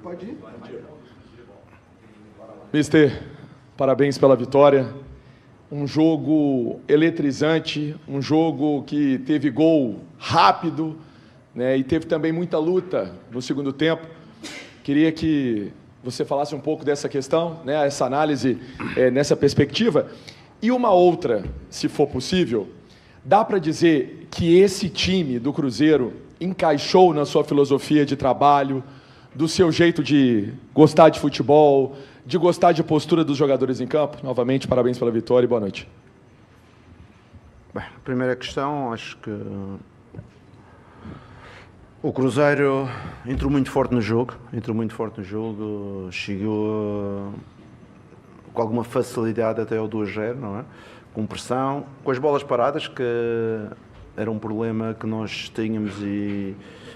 Pode ir. Mister, parabéns pela vitória. Um jogo eletrizante, um jogo que teve gol rápido, né, e teve também muita luta no segundo tempo. Queria que você falasse um pouco dessa questão, né, essa análise nessa perspectiva. E uma outra, se for possível, dá para dizer que esse time do Cruzeiro encaixou na sua filosofia de trabalho, do seu jeito de gostar de futebol, de gostar de postura dos jogadores em campo? Novamente, parabéns pela vitória e boa noite. Bem, a primeira questão, acho que o Cruzeiro entrou muito forte no jogo, chegou com alguma facilidade até ao 2-0, não é? Com pressão, com as bolas paradas, que era um problema que nós tínhamos,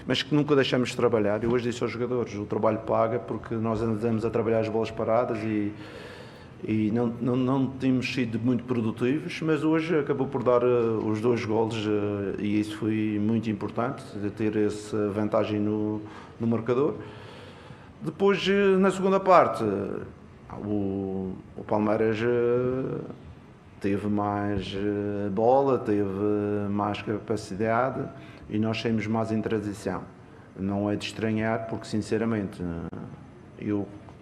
mas que nunca deixamos de trabalhar. Eu hoje disse aos jogadores, o trabalho paga, porque nós andamos a trabalhar as bolas paradas e não temos sido muito produtivos, mas hoje acabou por dar os 2 golos e isso foi muito importante, de ter essa vantagem no marcador. Depois, na segunda parte, o Palmeiras teve mais bola, teve mais capacidade e nós saímos mais em transição. Não é de estranhar, porque sinceramente,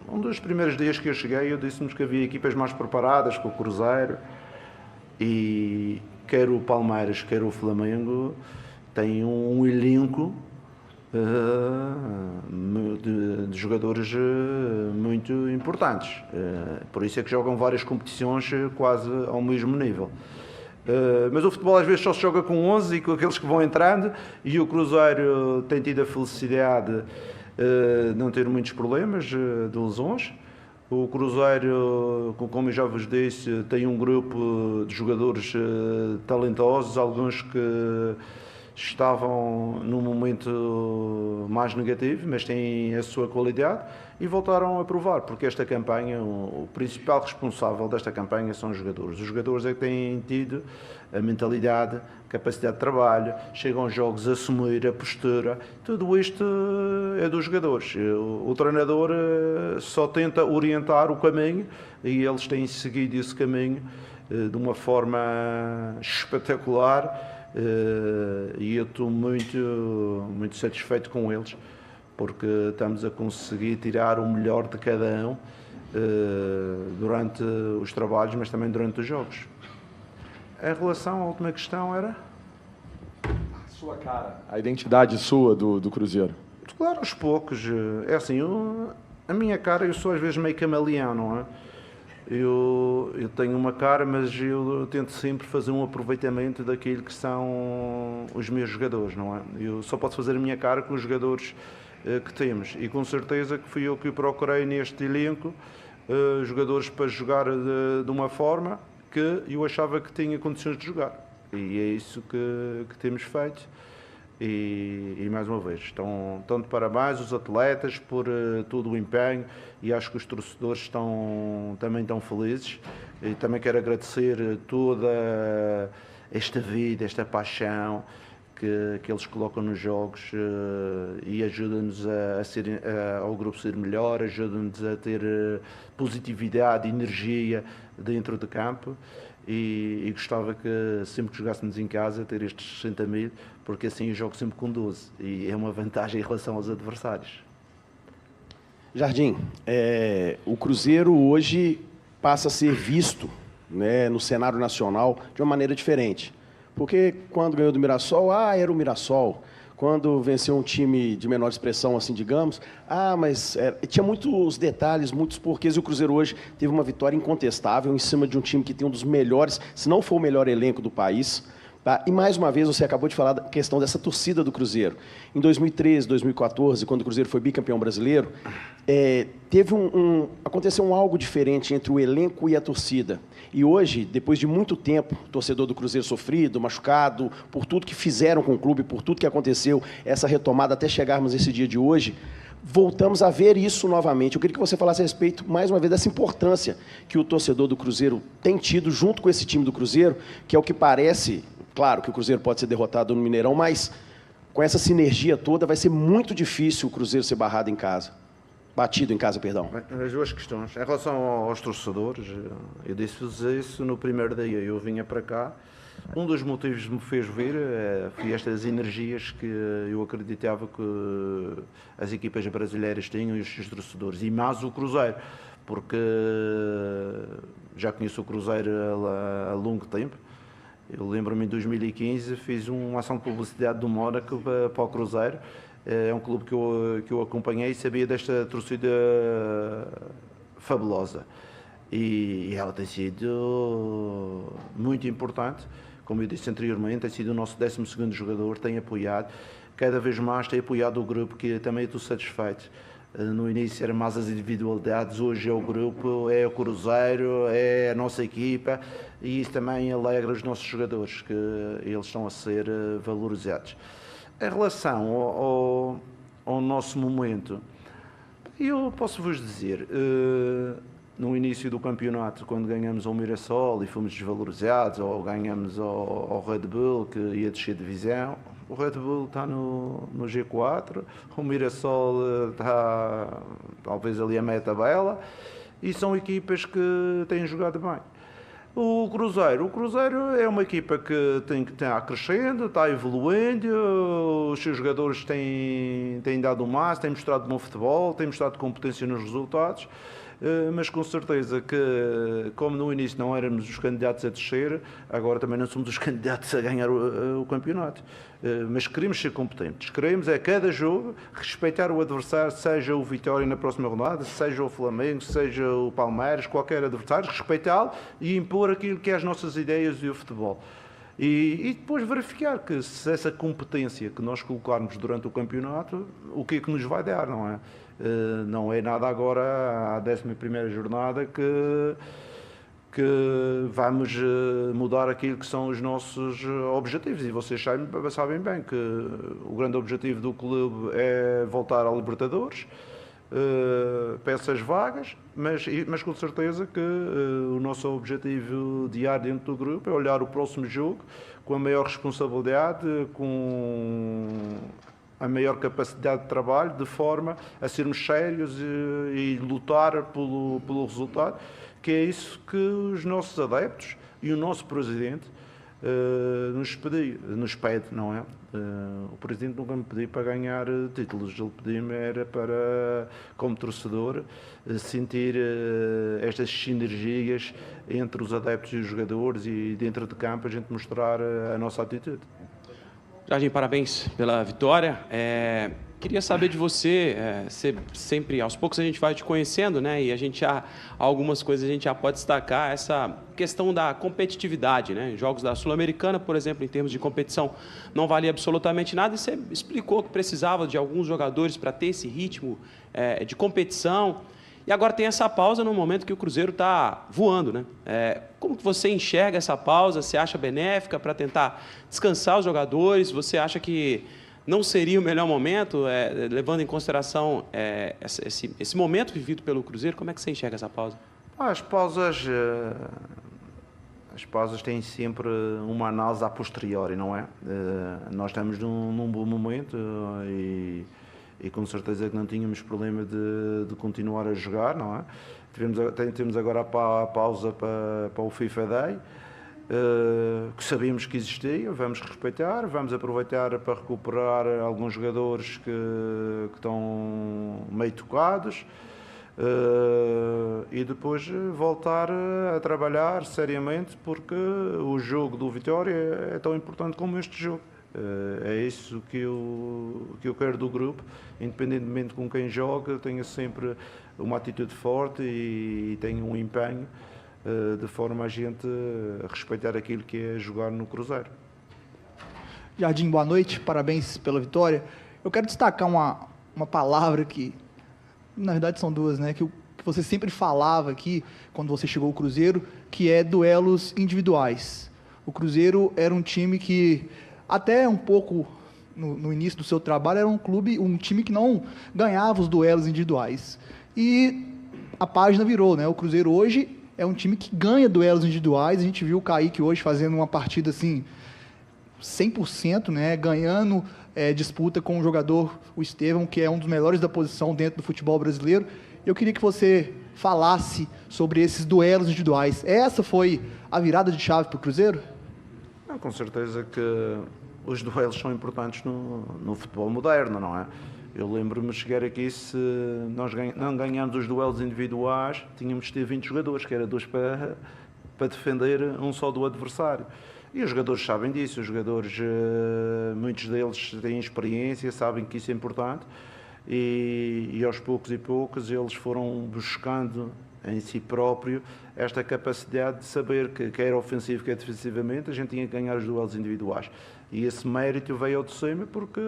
um dos primeiros dias que eu cheguei, eu disse-nos que havia equipas mais preparadas que o Cruzeiro, e quer o Palmeiras, quer o Flamengo têm um elenco de jogadores muito importantes. Por isso é que jogam várias competições quase ao mesmo nível. Mas o futebol às vezes só se joga com 11 e com aqueles que vão entrando, e o Cruzeiro tem tido a felicidade de não ter muitos problemas de lesões. O Cruzeiro, como eu já vos disse, tem um grupo de jogadores talentosos, alguns que estavam num momento mais negativo, mas têm a sua qualidade e voltaram a provar, porque esta campanha, o principal responsável desta campanha são os jogadores. Os jogadores é que têm tido a mentalidade, a capacidade de trabalho, chegam aos jogos a assumir a postura, tudo isto é dos jogadores. O treinador só tenta orientar o caminho e eles têm seguido esse caminho de uma forma espetacular. E eu estou muito satisfeito com eles, porque estamos a conseguir tirar o melhor de cada um durante os trabalhos, mas também durante os jogos. Em relação à última questão era? A sua cara, a identidade sua do Cruzeiro. Claro, aos poucos. É assim, a minha cara, eu sou às vezes meio camaleão, não é? Eu tenho uma cara, mas eu tento sempre fazer um aproveitamento daquilo que são os meus jogadores, não é? Eu só posso fazer a minha cara com os jogadores que temos, e com certeza que fui eu que procurei neste elenco jogadores para jogar de uma forma que eu achava que tinha condições de jogar, e é isso que temos feito. E mais uma vez, estão de parabéns os atletas por todo o empenho, e acho que os torcedores também estão felizes, e também quero agradecer toda esta vida, esta paixão que eles colocam nos jogos, e ajudam-nos ao grupo ser melhor, ajudam-nos a ter positividade e energia dentro do campo. E gostava que sempre que jogássemos em casa ter estes 60 mil, porque assim eu jogo sempre com 12 e é uma vantagem em relação aos adversários. Jardim, o Cruzeiro hoje passa a ser visto, né, no cenário nacional de uma maneira diferente, porque quando ganhou do Mirassol, era o Mirassol. Quando venceu um time de menor expressão, assim, digamos, mas tinha muitos detalhes, muitos porquês, e o Cruzeiro hoje teve uma vitória incontestável em cima de um time que tem um dos melhores, se não for o melhor elenco do país. Tá? E, mais uma vez, você acabou de falar da questão dessa torcida do Cruzeiro. Em 2013, 2014, quando o Cruzeiro foi bicampeão brasileiro, aconteceu algo diferente entre o elenco e a torcida. E hoje, depois de muito tempo, o torcedor do Cruzeiro sofrido, machucado, por tudo que fizeram com o clube, por tudo que aconteceu, essa retomada até chegarmos nesse dia de hoje, voltamos a ver isso novamente. Eu queria que você falasse a respeito, mais uma vez, dessa importância que o torcedor do Cruzeiro tem tido junto com esse time do Cruzeiro, que é o que parece, claro que o Cruzeiro pode ser derrotado no Mineirão, mas com essa sinergia toda, vai ser muito difícil o Cruzeiro ser barrado em casa. Batido em casa, perdão. As duas questões. Em relação aos torcedores, eu disse-vos isso no primeiro dia. Eu vinha para cá. Um dos motivos que me fez vir foi estas energias que eu acreditava que as equipas brasileiras tinham e os torcedores. E mais o Cruzeiro, porque já conheço o Cruzeiro há longo tempo. Eu lembro-me em 2015, fiz uma ação de publicidade do Mónaco para o Cruzeiro. É um clube que eu acompanhei e sabia desta torcida fabulosa. E ela tem sido muito importante. Como eu disse anteriormente, tem sido o nosso 12º jogador, tem apoiado. Cada vez mais tem apoiado o grupo, que também estou satisfeito. No início eram mais as individualidades, hoje é o grupo, é o Cruzeiro, é a nossa equipa. E isso também alegra os nossos jogadores, que eles estão a ser valorizados. Em relação ao nosso momento, eu posso vos dizer, no início do campeonato, quando ganhamos ao Mirassol e fomos desvalorizados, ou ganhamos ao Red Bull, que ia descer de divisão, o Red Bull está no G4, o Mirassol está talvez ali a meia tabela, e são equipas que têm jogado bem. O Cruzeiro é uma equipa que está crescendo, está evoluindo, os seus jogadores têm dado o máximo, têm mostrado bom futebol, têm mostrado competência nos resultados, mas com certeza que, como no início não éramos os candidatos a descer, agora também não somos os candidatos a ganhar o campeonato. Mas queremos ser competentes, queremos a cada jogo respeitar o adversário, seja o Vitória na próxima rodada, seja o Flamengo, seja o Palmeiras, qualquer adversário, respeitá-lo e impor aquilo que é as nossas ideias e o futebol. E depois verificar que se essa competência que nós colocarmos durante o campeonato, o que é que nos vai dar, não é? Não é nada agora, à 11ª jornada, que vamos mudar aquilo que são os nossos objetivos. E vocês sabem bem que o grande objetivo do clube é voltar à Libertadores, peças vagas, mas com certeza que o nosso objetivo diário dentro do grupo é olhar o próximo jogo com a maior responsabilidade, com a maior capacidade de trabalho, de forma a sermos sérios e lutar pelo resultado, que é isso que os nossos adeptos e o nosso Presidente nos pede, não é? O Presidente nunca me pediu para ganhar títulos, ele pediu-me era para, como torcedor, sentir estas sinergias entre os adeptos e os jogadores e dentro de campo a gente mostrar a nossa atitude. Jardim, parabéns pela vitória. Queria saber de você, sempre, aos poucos a gente vai te conhecendo, né? E algumas coisas a gente já pode destacar, essa questão da competitividade, né? Jogos da Sul-Americana, por exemplo, em termos de competição, não valia absolutamente nada, e você explicou que precisava de alguns jogadores para ter esse ritmo de competição. E agora tem essa pausa no momento que o Cruzeiro está voando, né? Como que você enxerga essa pausa? Você acha benéfica para tentar descansar os jogadores? Você acha que não seria o melhor momento, levando em consideração esse momento vivido pelo Cruzeiro? Como é que você enxerga essa pausa? As pausas têm sempre uma análise a posteriori, não é? Nós estamos num bom momento e com certeza que não tínhamos problema de continuar a jogar, não é? Temos agora a pausa para o FIFA Day, que sabíamos que existia, vamos respeitar, vamos aproveitar para recuperar alguns jogadores que estão meio tocados e depois voltar a trabalhar seriamente, porque o jogo do Vitória é tão importante como este jogo. É isso que eu quero do grupo, independentemente com quem joga, tenha sempre uma atitude forte e tenha um empenho de forma a gente respeitar aquilo que é jogar no Cruzeiro. Jardim, boa noite, parabéns pela vitória. Eu quero destacar uma palavra que, na verdade são duas, né, que você sempre falava aqui, quando você chegou ao Cruzeiro, que é duelos individuais. O Cruzeiro era um time que, até um pouco no início do seu trabalho, era um time que não ganhava os duelos individuais. E a página virou, né? O Cruzeiro hoje é um time que ganha duelos individuais. A gente viu o Kaique hoje fazendo uma partida assim 100%, né? Ganhando disputa com o jogador, o Estevão, que é um dos melhores da posição dentro do futebol brasileiro. Eu queria que você falasse sobre esses duelos individuais. Essa foi a virada de chave para o Cruzeiro? Não, com certeza que os duelos são importantes no futebol moderno, não é? Eu lembro-me de chegar aqui, se nós não ganharmos os duelos individuais, tínhamos de ter 20 jogadores, que era 2 para defender um só do adversário. E os jogadores sabem disso, os jogadores, muitos deles têm experiência, sabem que isso é importante, e aos poucos e poucos eles foram buscando em si próprio esta capacidade de saber que quer ofensivo, quer defensivamente, a gente tinha que ganhar os duelos individuais. E esse mérito veio ao de cima porque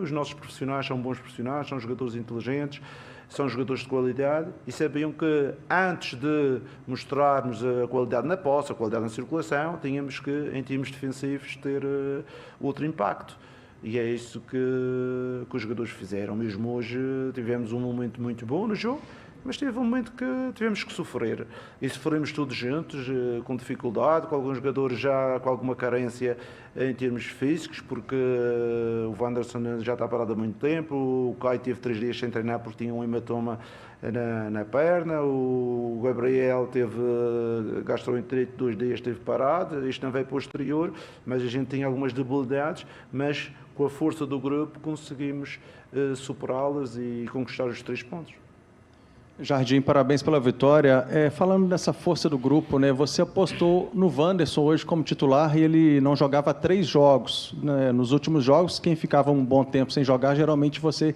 os nossos profissionais são bons profissionais, são jogadores inteligentes, são jogadores de qualidade e sabiam que antes de mostrarmos a qualidade na posse, a qualidade na circulação, tínhamos que, em termos defensivos, ter outro impacto. E é isso que os jogadores fizeram. Mesmo hoje tivemos um momento muito bom no jogo, mas teve um momento que tivemos que sofrer. E sofremos todos juntos, com dificuldade, com alguns jogadores já com alguma carência em termos físicos, porque o Wanderson já está parado há muito tempo, o Caio teve 3 dias sem treinar porque tinha um hematoma na perna, o Gabriel gastou entre 2 dias, esteve parado, isto não veio posterior, mas a gente tinha algumas debilidades, mas com a força do grupo conseguimos superá-las e conquistar os 3 pontos. Jardim, parabéns pela vitória. Falando dessa força do grupo, né, você apostou no Wanderson hoje como titular e ele não jogava 3 jogos. Né? Nos últimos jogos, quem ficava um bom tempo sem jogar, geralmente você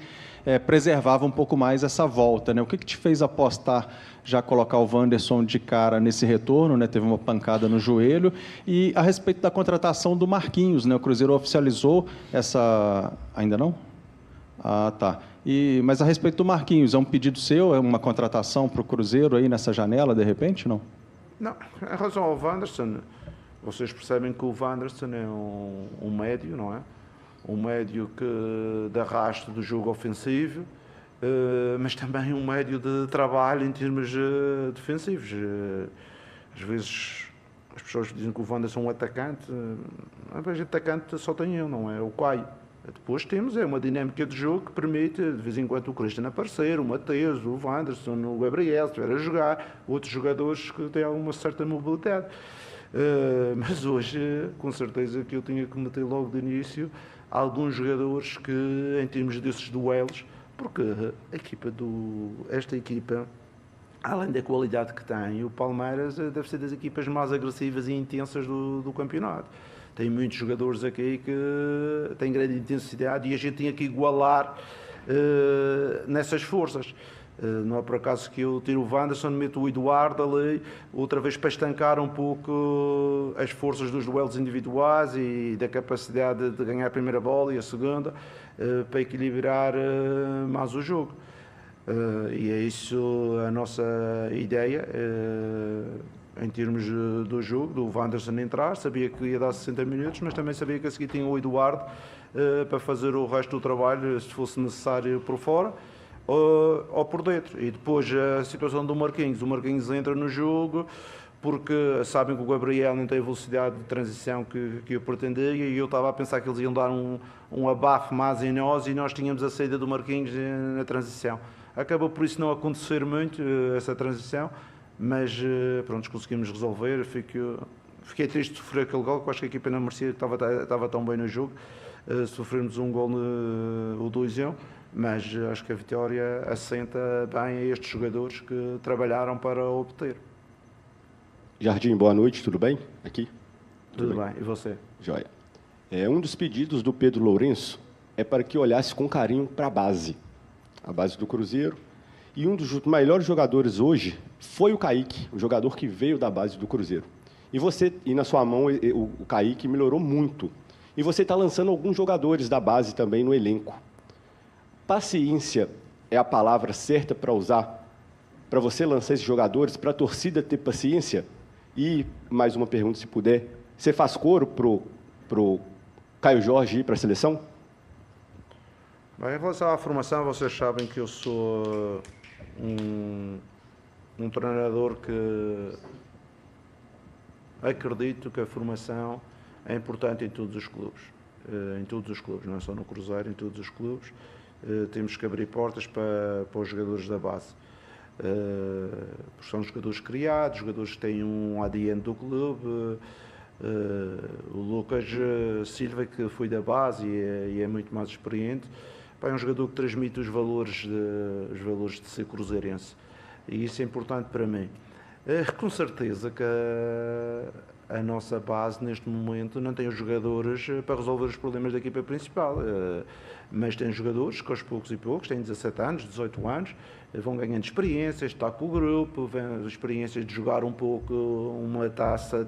preservava um pouco mais essa volta. Né? O que te fez apostar, já colocar o Wanderson de cara nesse retorno? Né? Teve uma pancada no joelho. E a respeito da contratação do Marquinhos, né? O Cruzeiro oficializou essa... Ainda não? Ah, tá. Mas a respeito do Marquinhos, é um pedido seu? É uma contratação para o Cruzeiro aí nessa janela, de repente, não? Não. Em relação ao Wanderson, vocês percebem que o Wanderson é um médio, não é? Um médio que de arrasto do jogo ofensivo, mas também um médio de trabalho em termos defensivos. Às vezes as pessoas dizem que o Wanderson é um atacante, mas atacante só tem eu, não é? O Caio. Depois temos uma dinâmica de jogo que permite, de vez em quando, o Cristian aparecer, o Mateus, o Wanderson, o Gabriel, se estiver a jogar, outros jogadores que têm alguma certa mobilidade. Mas hoje, com certeza que eu tinha que meter logo de início alguns jogadores que, em termos desses duelos, porque esta equipa, além da qualidade que tem, o Palmeiras deve ser das equipas mais agressivas e intensas do campeonato. Tem muitos jogadores aqui que têm grande intensidade e a gente tinha que igualar nessas forças. Não é por acaso que eu tiro o Wanderson, meto o Eduardo ali, outra vez para estancar um pouco as forças dos duelos individuais e da capacidade de ganhar a primeira bola e a segunda, para equilibrar mais o jogo. E é isso a nossa ideia. Em termos do jogo, do Wanderson entrar, sabia que ia dar 60 minutos, mas também sabia que a seguir tinha o Eduardo para fazer o resto do trabalho, se fosse necessário por fora ou por dentro. E depois a situação do Marquinhos. O Marquinhos entra no jogo porque sabem que o Gabriel não tem a velocidade de transição que eu pretendia e eu estava a pensar que eles iam dar um abafo mais em nós e nós tínhamos a saída do Marquinhos na transição. Acabou por isso não acontecer muito essa transição, mas pronto, conseguimos resolver. Fiquei triste de sofrer aquele gol, que eu acho que a equipa não merecia, que estava tão bem no jogo. Sofremos um gol o 2-1, mas acho que a vitória assenta bem a estes jogadores que trabalharam para obter. Jardim, boa noite, tudo bem? Aqui? Tudo bem, e você? Joia. Um dos pedidos do Pedro Lourenço é para que olhasse com carinho para a base do Cruzeiro. E um dos melhores jogadores hoje foi o Kaique, o jogador que veio da base do Cruzeiro. E na sua mão, o Kaique melhorou muito. E você está lançando alguns jogadores da base também no elenco. Paciência é a palavra certa para usar, para você lançar esses jogadores, para a torcida ter paciência? E, mais uma pergunta, se puder, você faz coro pro Caio Jorge ir para a seleção? Bem, em relação à formação, vocês sabem que eu sou um treinador que acredito que a formação é importante em todos os clubes. em todos os clubes, não é só no Cruzeiro, em todos os clubes. Temos que abrir portas para os jogadores da base. Porque são jogadores criados, jogadores que têm um ADN do clube. O Lucas Silva, que foi da base e é muito mais experiente, é um jogador que transmite os valores de ser cruzeirense, e isso é importante para mim. Com certeza que a nossa base neste momento não tem os jogadores para resolver os problemas da equipa principal, mas tem jogadores que aos poucos e poucos, têm 17 anos, 18 anos, vão ganhando experiências, está com o grupo, experiências de jogar um pouco uma taça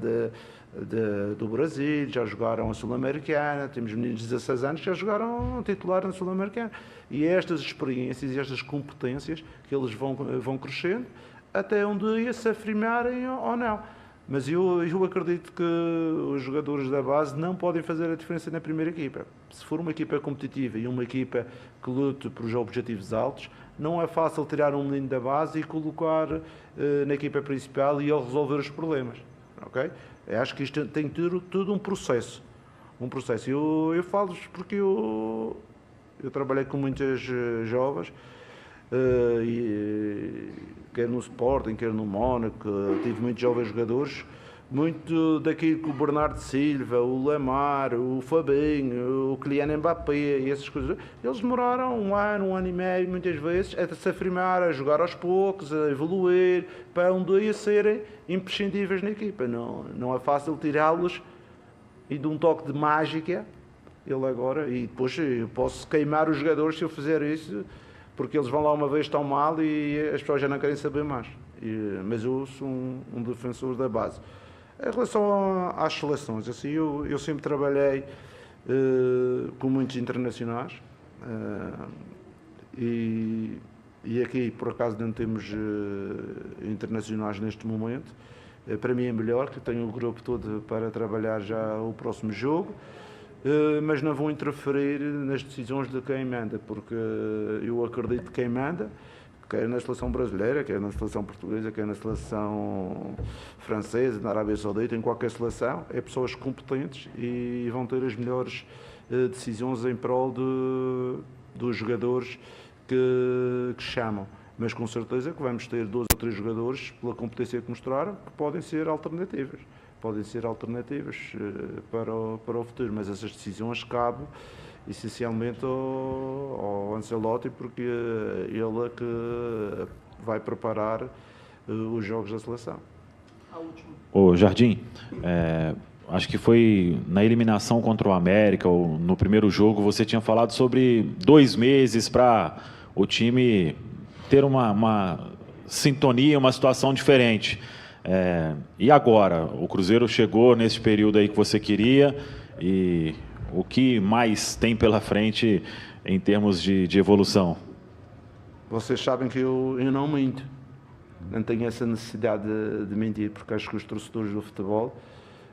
do Brasil, já jogaram a Sul-Americana, temos meninos de 16 anos que já jogaram titular na Sul-Americana, e estas experiências e estas competências que eles vão crescendo até um dia se afirmarem ou não. Mas eu acredito que os jogadores da base não podem fazer a diferença na primeira equipa. Se for uma equipa competitiva e uma equipa que lute por objetivos altos, não é fácil tirar um menino da base e colocar na equipa principal e ele resolver os problemas. Okay? Eu acho que isto tem tudo um processo. Eu falo porque eu trabalhei com muitas jovens, quer no Sporting, quer no Mónaco, tive muitos jovens jogadores, muito daquilo que o Bernardo Silva, o Lamar, o Fabinho, o Kylian Mbappé e essas coisas, eles demoraram um ano e meio, muitas vezes, a se afirmar, a jogar aos poucos, a evoluir, para um dia serem imprescindíveis na equipa. Não é fácil tirá-los e de um toque de mágica, ele agora, e depois eu posso queimar os jogadores se eu fizer isso, porque eles vão lá uma vez tão mal e as pessoas já não querem saber mais. Mas eu sou um defensor da base. Em relação às seleções, assim, eu sempre trabalhei com muitos internacionais e aqui, por acaso, não temos internacionais neste momento. Para mim é melhor, que tenho o grupo todo para trabalhar já o próximo jogo. Mas não vou interferir nas decisões de quem manda, porque eu acredito que quem manda, quer na seleção brasileira, quer na seleção portuguesa, quer na seleção francesa, na Arábia Saudita, em qualquer seleção, é pessoas competentes e vão ter as melhores decisões em prol dos jogadores que chamam. Mas com certeza que vamos ter 2 ou 3 jogadores, pela competência que mostraram, que podem ser alternativas. Para o futuro, mas essas decisões cabem essencialmente ao Ancelotti, porque ele é que vai preparar os jogos da seleção. Ô Jardim, acho que foi na eliminação contra o América, ou no primeiro jogo, você tinha falado sobre 2 meses para o time ter uma sintonia, uma situação diferente. E agora? O Cruzeiro chegou nesse período aí que você queria, e o que mais tem pela frente em termos de evolução? Vocês sabem que eu não minto. Não tenho essa necessidade de mentir, porque acho que os torcedores do futebol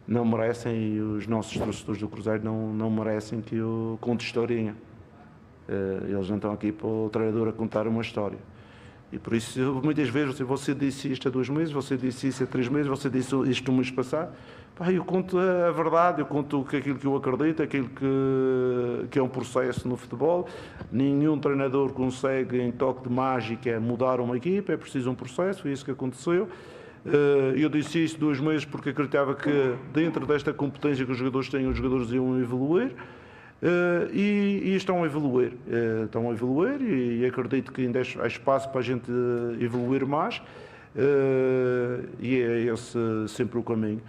não merecem, e os nossos torcedores do Cruzeiro não merecem que eu conte historinha. Eles não estão aqui para o treinador a contar uma história. E por isso, muitas vezes, você disse isto há 2 meses, você disse isso há 3 meses, você disse isto um mês passado. Eu conto a verdade, eu conto aquilo que eu acredito, aquilo que é um processo no futebol. Nenhum treinador consegue, em toque de mágica, mudar uma equipa, é preciso um processo, foi isso que aconteceu. Eu disse isso 2 meses porque acreditava que, dentro desta competência que os jogadores têm, os jogadores iam evoluir. E estão a evoluir, e acredito que ainda há espaço para a gente evoluir mais, e é esse sempre o caminho,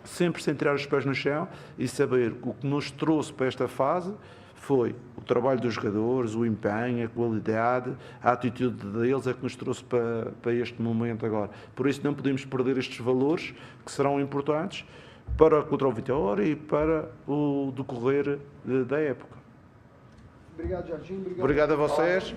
sempre sem tirar os pés no chão e saber que o que nos trouxe para esta fase foi o trabalho dos jogadores, o empenho, a qualidade, a atitude deles é que nos trouxe para este momento agora. Por isso não podemos perder estes valores que serão importantes para contra o Vitória e para o decorrer da época. Obrigado, Jardim. Obrigado a vocês.